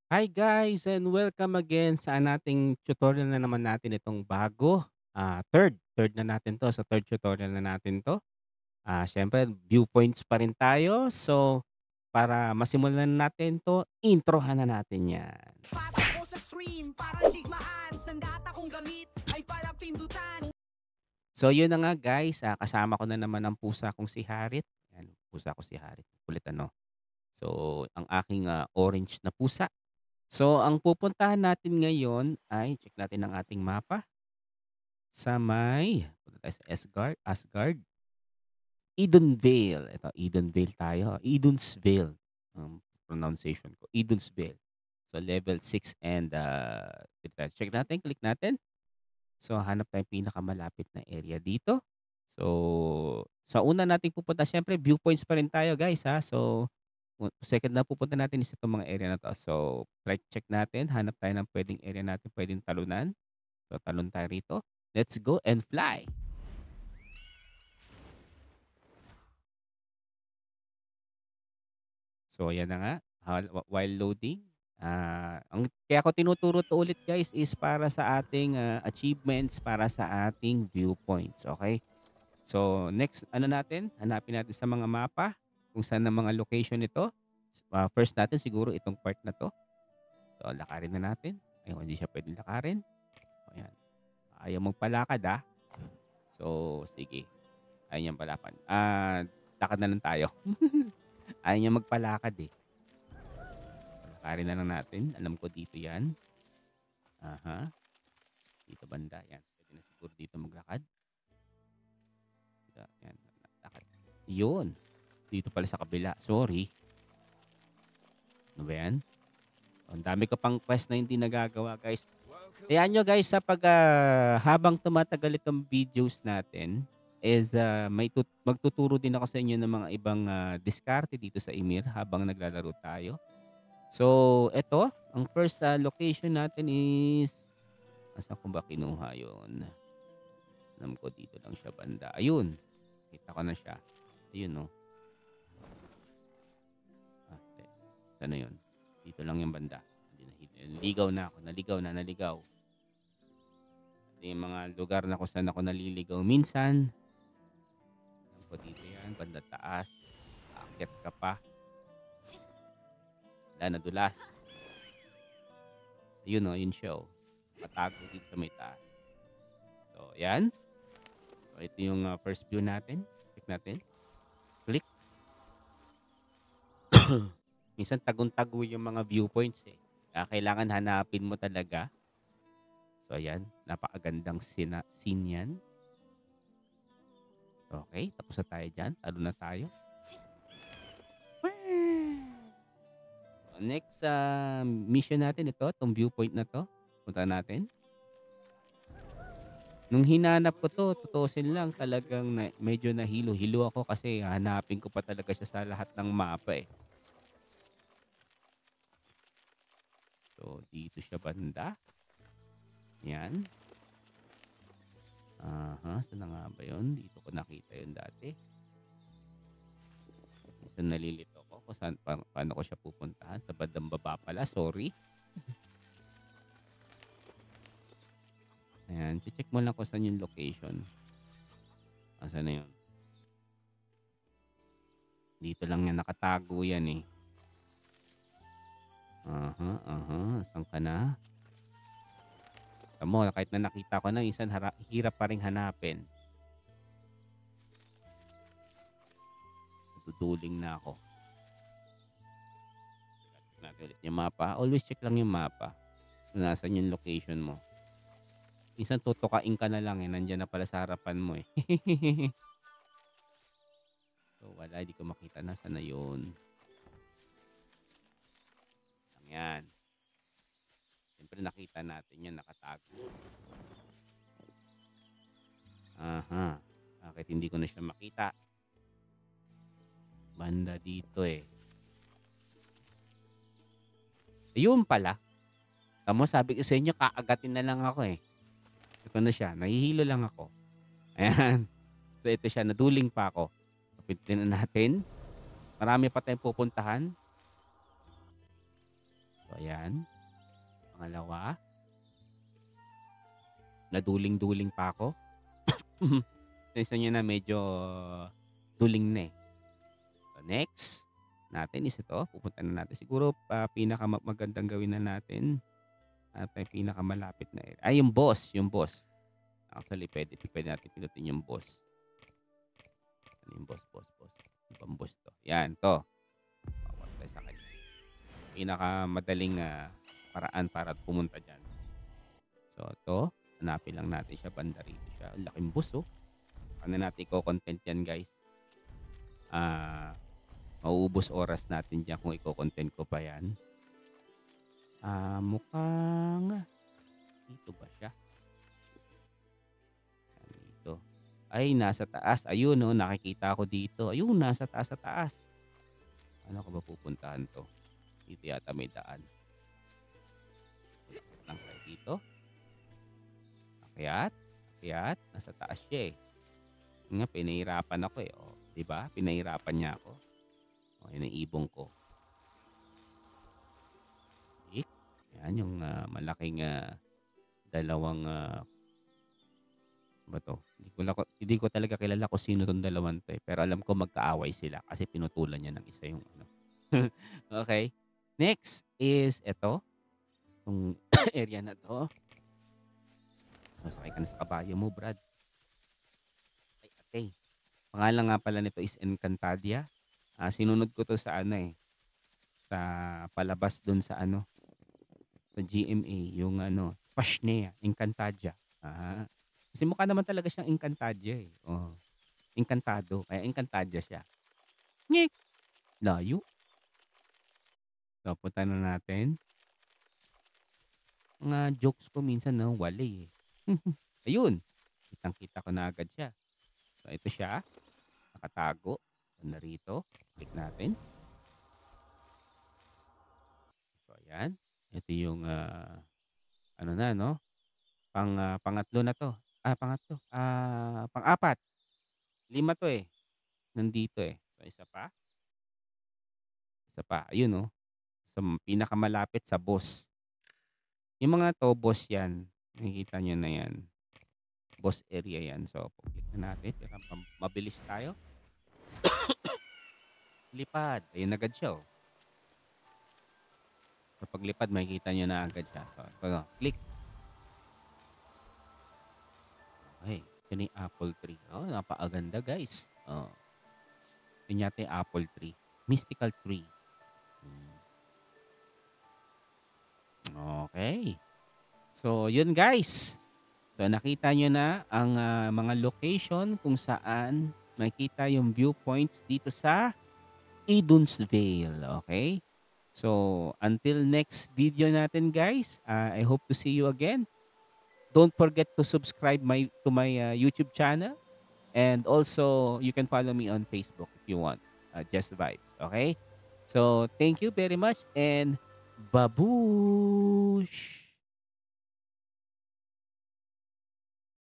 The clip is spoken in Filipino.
Hi guys and welcome again sa nating tutorial na naman natin itong bago. Third na natin 'to, sa third tutorial na natin 'to. Siyempre viewpoints pa rin tayo. So, para masimulan natin 'to, introhan na natin 'yan. Pasok ko sa stream, parang digmaan. Sandata kong gamit ay palang pindutan. So, yun na nga guys, kasama ko na naman ang pusa kong si Harit. Yan, pusa ko si Harit, kulit ano. So, ang aking, orange na pusa. So, ang pupuntahan natin ngayon ay check natin ang ating mapa. Sa may punta tayo sa Asgard, Edenvale. Ito, Edenvale tayo, Edensville ang pronunciation ko, Edensville. So, level 6 and, dito tayo, check natin, click natin. So, hanap tayong pinakamalapit na area dito. So, sa una nating pupunta siyempre viewpoints pa rin tayo guys, ha. So, second na pupunta natin is itong mga area na 'to. So, try check natin, hanap tayo ng puwedeng area natin puwedeng talunan. So, talon tayo rito. Let's go and fly. So ayan na nga, while loading, ang kaya ko tinuturo 'to ulit guys is para sa ating, achievements, para sa ating viewpoints, okay. So next ano natin, hanapin natin sa mga mapa kung saan ang mga location nito. First natin siguro itong part na 'to. So lakarin na natin. Ayun, hindi siya puwedeng lakarin. Ayan, ayaw magpalakad, So sige, ayaw niyang palakad. Lakad na lang tayo. Ayaw niya magpalakad, eh. Lakarin na lang natin. Alam ko dito 'yan. Aha, dito banda 'yan. Puwede na siguro dito maglakad. Yan, lakad. 'Yun, dito pala sa kabila, sorry. Ano ba 'yan? Ang dami ko pang quest na hindi nagagawa, guys. Hayaan niyo guys sa habang tumatagal itong videos natin is, magtuturo din ako sa inyo ng mga ibang, diskarte dito sa Emir habang naglalaro tayo. So, eto ang first, location natin is asan ko ba kinuha 'yun? Alam ko dito lang siya banda, ayun, kita ko na siya. Ayun, oh. Hindi, sana 'yun. Dito lang 'yung banda. Naligaw na ako, naligaw. Ito 'yung mga lugar na kung saan ako naliligaw minsan. Alam ko dito 'yan, banda taas. Aakyat ka pa. Wala, nadulas. Ayun, oh, 'yun siya, oh. Nakatago dito sa may taas. So, 'yan. So, ito 'yung, first view natin. Check natin. Click. Minsan tagong-tago yung mga viewpoints, eh. Kaya kailangan hanapin mo talaga. So ayan, napakagandang scene 'yan. Okay, tapos na tayo diyan, talon na tayo. Next, mission natin ito, 'tong viewpoint na 'to, puntahan natin. Nung hinanap ko 'to, tutuusin lang talagang medyo nahilo-hilo ako kasi hahanapin ko pa talaga siya sa lahat ng mapa, eh. So dito siya banda, 'yan. Saan na nga ba 'yun? Dito ko nakita 'yun dati. Minsan nalilito ako kung saan paano ko siya pupuntahan, sa bandang baba pala, sorry. Ayan, check mo lang kung saan yung location. Nasaan na 'yun? Dito lang 'yan, nakatago 'yan, eh. Saan ka na? Alam mo kahit na nakita ko na minsan hirap pa ring hanapin. Naduduling na ako. Check natin ulit yung mapa. Always check lang yung mapa kung nasaan yung location mo. Minsan tutukain ka na lang, eh, nandiyan na pala sa harapan mo, eh. So wala, di ko makita nasaan na 'yun. Yan. Siyempre nakita natin 'yan, nakatago. Bakit hindi ko na siya makita? Banda dito, eh. Ayun pala. Tamo sabi ko sa inyo kaagatin na lang ako, eh. Ito na siya, nahihilo lang ako. Ayan. So ito siya, naduling pa ako. Pindutin na natin. Marami pa tayong pupuntahan. So, ayan. Pangalawa, naduling-duling pa ako. Sensa niyo na medyo duling na eh. So, next natin is ito. Pupunta na natin. Siguro magandang gawin na natin at may pinakamalapit na area. Ay, yung boss. Yung boss. Actually, pwede natin pinutin yung boss. Ano yung boss? Ano bang boss to? Yan, to. Papunta tayo sa kanya. Pinakamadaling paraan para pumunta dyan. So, to. Hanapin lang natin siya. Banda rito siya. Laking boss, oh. Ano natin i-content yan, guys? Mauubos oras natin dyan kung i-content ko pa yan. Mukhang dito ba siya? Dito. Ay, nasa taas. Ayun, no, nakikita ko dito. Ayun, nasa taas sa taas. Ano ko ba pupuntahan to? Dito yata may daan. Ulit lang tayo dito. Akyat. Nasa taas siya eh. Nga, pinahirapan ako eh. O, diba? Pinahirapan niya ako. O, yun ang ibong ko. Yan yung malaking dalawang ba to? Hindi ko talaga kilala kung sino tong dalawang to eh. Pero alam ko magkaaway sila kasi pinutulan niya ng isa yung ano. Okay. Next is ito. Itong area na to. Sakay ka na sa kabayo mo, Brad. Ay, ate. Pangalan nga pala nito is Encantadia. Sinunod ko to sa ano eh. Sa palabas dun sa ano. Sa GMA. Yung ano. Pashnea. Encantadia. Kasi mukha naman talaga siyang Encantadia eh. Oh. Encantado. Kaya Encantadia siya. Nyek! Layo. So, punta na natin. Mga jokes ko minsan no, wali eh. Ayun. Kitang-kita ko na agad siya. So, ito siya. Nakatago. So, narito. Click natin. So, ayan. Ito yung ano na, no? Pangatlo na to. Pangatlo. Pang-apat. 5 to eh. Nandito eh. So, isa pa. Ayun, no? So, pinakamalapit sa boss. Yung mga to, boss yan. Nakikita nyo na yan. Boss area yan. So, click na natin. Mabilis tayo. Lipad. Ayun agad siya, oh. So, paglipad, makikita nyo na agad siya. So, click. Okay. Ito na yung apple tree. Oh, napakaganda, guys. Oh. Ito yata yung apple tree. Mystical tree. Okay. So, yun, guys. So, nakita nyo na ang mga location kung saan makita yung viewpoints dito sa Edonsvale. Okay? So, until next video natin, guys, I hope to see you again. Don't forget to subscribe to my YouTube channel. And also, you can follow me on Facebook if you want. Just Vibes. Okay? So, thank you very much and babush!